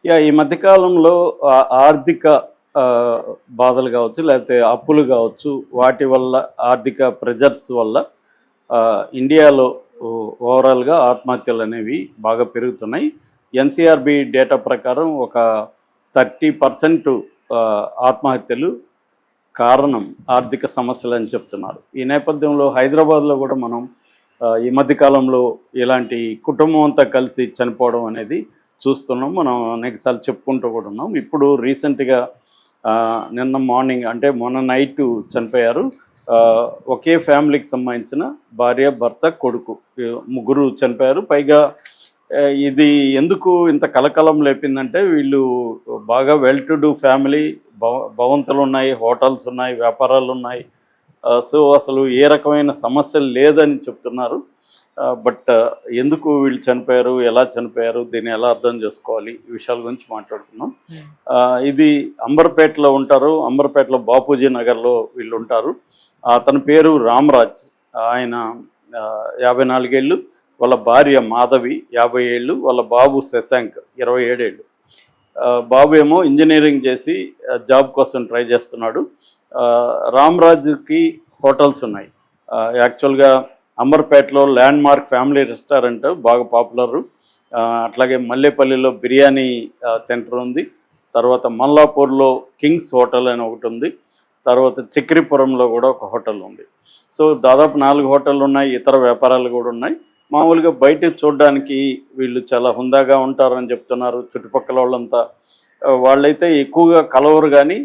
ఈ మధ్య కాలంలో ఆర్థిక ఆహ్, బాధలు గావచ్చు, లేకపోతే అప్పులు గావచ్చు, వాటి వల్ల ఆర్థిక ప్రెజర్స్ వల్ల ఇండియాలో ఓవరాల్‌గా ఆత్మహత్యలనేవి బాగా పెరుగుతున్నాయి. ఎన్‌సీఆర్‌బీ డేటా ప్రకారం ఒక 30% ఆత్మహత్యలు కారణం ఆర్థిక సమస్యలని చెప్తున్నారు. ఈ నేపథ్యంలో హైదరాబాద్‌లో గూడా మనం ఈ మధ్య కాలంలో ఇలాంటి కుటుంబం అంతా కలిసి చనిపోవడం అనేది చూస్తున్నాం. మనం అనేక సార్లు చెప్పుకుంటూ కూడా ఉన్నాం. ఇప్పుడు రీసెంట్‌గా నిన్న మార్నింగ్ అంటే మొన్న నైటు చనిపోయారు. ఒకే ఫ్యామిలీకి సంబంధించిన భార్య, భర్త, కొడుకు ముగ్గురు చనిపోయారు. పైగా ఇది ఎందుకు ఇంత కలకలం లేపిందంటే వీళ్ళు బాగా వెల్ టు డూ ఫ్యామిలీ, భవంతులున్నాయి, హోటల్స్ ఉన్నాయి, వ్యాపారాలున్నాయి. సో, అసలు ఏ రకమైన సమస్యలు లేదని చెప్తున్నారు. బట్ ఎందుకు వీళ్ళు చనిపోయారు? ఎలా చనిపోయారు? దీన్ని ఎలా అర్థం చేసుకోవాలి? ఈ విషయాల గురించి మాట్లాడుకుందాం. హ్మ్. ఇది అంబర్‌పేటలో ఉంటారు. అంబర్‌పేటలో బాపూజీ నగర్‌లో వీళ్ళుంటారు. అతని పేరు రామరాజ్. ఆయన 54 ఏళ్ళు. వాళ్ళ భార్య మాధవి 50 ఏళ్ళు. వాళ్ళ బాబు శశాంక్ 27 ఏళ్ళు. బాబు ఏమో ఇంజినీరింగ్ చేసి జాబ్ కోసం ట్రై చేస్తున్నాడు. రామరాజుకి హోటల్స్ ఉన్నాయి. యాక్చువల్‌గా అంబర్‌పేటలో ల్యాండ్ మార్క్ ఫ్యామిలీ రెస్టారెంట్ బాగా పాపులరు. అట్లాగే మల్లేపల్లిలో బిర్యానీ సెంటర్ ఉంది. తర్వాత మల్లాపూర్‌లో కింగ్స్ హోటల్ అని ఒకటి ఉంది. తర్వాత చక్రీపురంలో కూడా ఒక హోటల్ ఉంది. సో, దాదాపు 4 హోటళ్ళు ఉన్నాయి. ఇతర వ్యాపారాలు కూడా ఉన్నాయి. మామూలుగా బయటకి చూడడానికి వీళ్ళు చాలా హుందాగా ఉంటారని చెప్తున్నారు చుట్టుపక్కల వాళ్ళంతా. వాళ్ళైతే ఎక్కువగా కలవరు కానీ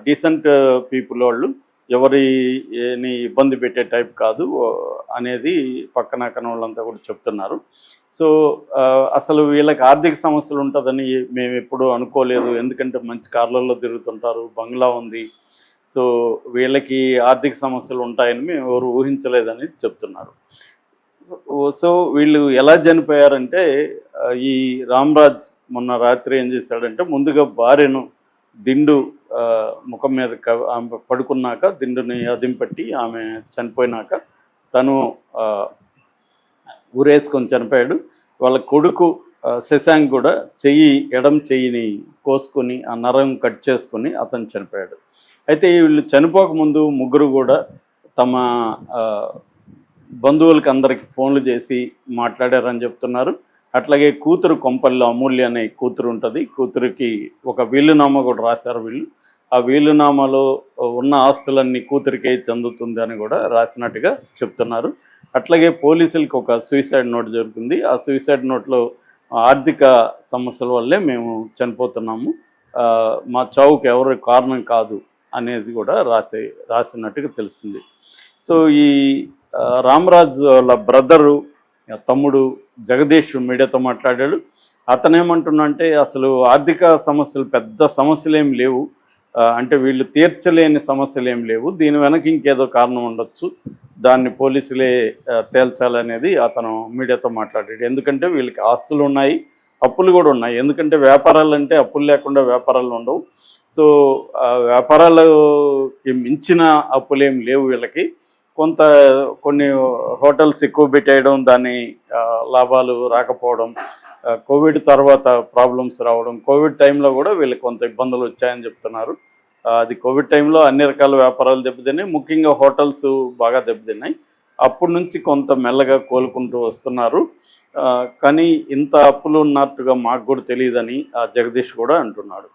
డీసెంట్ పీపుల్ వాళ్ళు. ఎవరిని ఇబ్బంది పెట్టే టైప్ కాదు అనేది పక్కన వాళ్ళంతా కూడా చెప్తున్నారు. సో, అసలు వీళ్ళకి ఆర్థిక సమస్యలు ఉంటుందని మేము ఎప్పుడూ అనుకోలేదు. ఎందుకంటే మంచి కార్లలో తిరుగుతుంటారు, బంగ్లా ఉంది. సో, వీళ్ళకి ఆర్థిక సమస్యలు ఉంటాయని మేము ఎవరు ఊహించలేదని చెప్తున్నారు. సో వీళ్ళు ఎలా చనిపోయారంటే ఈ రామ్‌రాజ్ మొన్న రాత్రి ఏం చేశాడంటే ముందుగా భార్యను దిండు ముఖం మీద ఆమె పడుకున్నాక దిండుని అదింపట్టి ఆమె చనిపోయినాక తను ఆహ్, ఉరేసుకొని చనిపోయాడు. వాళ్ళ కొడుకు శశాంక్ కూడా ఎడమ చెయ్యిని కోసుకొని ఆ నరం కట్ చేసుకొని అతను చనిపోయాడు. అయితే వీళ్ళు చనిపోకముందు ముగ్గురు కూడా తమ ఆహ్ బంధువులకి అందరికి ఫోన్లు చేసి మాట్లాడారని చెప్తున్నారు. అట్లాగే కూతురు కొంపల్లో అమూల్య అనే కూతురు ఉంటుంది. కూతురికి ఒక వీలునామా కూడా రాశారు వీళ్ళు. ఆ వీలునామాలో ఉన్న ఆస్తులన్నీ కూతురికే చెందుతుంది అని కూడా రాసినట్టుగా చెప్తున్నారు. అట్లాగే పోలీసులకి ఒక సూసైడ్ నోట్ దొరికింది. ఆ సూసైడ్ నోట్లో ఆర్థిక సమస్యల వల్లే మేము చనిపోతున్నాము, మా చావుకి ఎవరు కారణం కాదు అనేది కూడా రాసినట్టుగా తెలుస్తుంది. సో ఈ రామరాజ్ వాళ్ళ బ్రదరు తమ్ముడు జగదీష్ మీడియాతో మాట్లాడాడు. అతనేమంటున్నా అసలు ఆర్థిక సమస్యలు పెద్ద సమస్యలు ఏం లేవు, అంటే వీళ్ళు తీర్చలేని సమస్యలు ఏం లేవు, దీని వెనక ఇంకేదో కారణం ఉండొచ్చు, దాన్ని పోలీసులే తేల్చాలనేది అతను మీడియాతో మాట్లాడాడు. ఎందుకంటే వీళ్ళకి ఆస్తులు ఉన్నాయి, అప్పులు కూడా ఉన్నాయి. ఎందుకంటే వ్యాపారాలు అంటే అప్పులు లేకుండా వ్యాపారాలు ఉండవు. సో వ్యాపారాలకి మించిన అప్పులేం లేవు వీళ్ళకి. కొన్ని హోటల్స్ ఎక్కువ పెట్టేయడం, దాని లాభాలు రాకపోవడం, కోవిడ్ తర్వాత ప్రాబ్లమ్స్ రావడం, కోవిడ్ టైంలో కూడా వీళ్ళకి కొంత ఇబ్బందులు వచ్చాయని చెప్తున్నారు. అది కోవిడ్ టైంలో అన్ని రకాల వ్యాపారాలు దెబ్బతిన్నాయి, ముఖ్యంగా హోటల్స్ బాగా దెబ్బతిన్నాయి. అప్పటి నుంచి కొంత మెల్లగా కోలుకుంటూ వస్తున్నారు. కానీ ఇంత అప్పులు ఉన్నట్టుగా మాకు కూడా తెలియదని జగదీష్ కూడా అంటున్నాడు.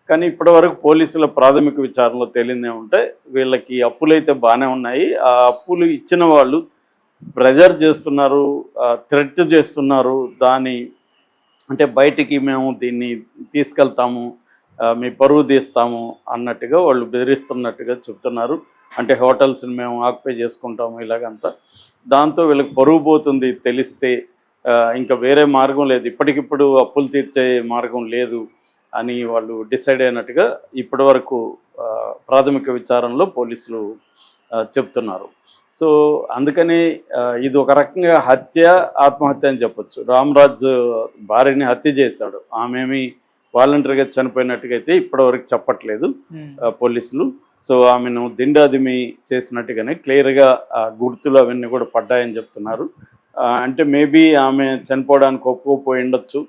కానీ ఇప్పటివరకు పోలీసుల ప్రాథమిక విచారణలో తేలిందేమంటే వీళ్ళకి అప్పులైతే బాగానే ఉన్నాయి. ఆ అప్పులు ఇచ్చిన వాళ్ళు ప్రెజర్ చేస్తున్నారు, థ్రెట్ చేస్తున్నారు. అంటే బయటికి మేము దీన్ని తీసుకెళ్తాము, మీ పరువు తీస్తాము అన్నట్టుగా వాళ్ళు బెదిరిస్తున్నట్టుగా చెప్తున్నారు. అంటే హోటల్స్ని మేము ఆక్యుపై చేసుకుంటాము ఇలాగంతా. దాంతో వీళ్ళకి పరువు పోతుంది తెలిస్తే, ఇంకా వేరే మార్గం లేదు, ఇప్పటికిప్పుడు అప్పులు తీర్చే మార్గం లేదు అని వాళ్ళు డిసైడ్ అయినట్టుగా ఇప్పటివరకు ప్రాథమిక విచారణలో పోలీసులు చెప్తున్నారు. సో అందుకని ఇది ఒక రకంగా ఆత్మహత్య అని చెప్పొచ్చు. రామరాజ్ భార్యని హత్య చేశాడు, ఆమెమి వాలంటరీగా చనిపోయినట్టుగా అయితే ఇప్పటివరకు చెప్పట్లేదు పోలీసులు. సో ఆమెను దిండాదిమి చేసినట్టుగానే క్లియర్గా గుర్తులు అవన్నీ కూడా పడ్డాయని చెప్తున్నారు. అంటే మేబీ ఆమె చనిపోవడానికి ఒప్పుకోపోయి ఉండొచ్చు.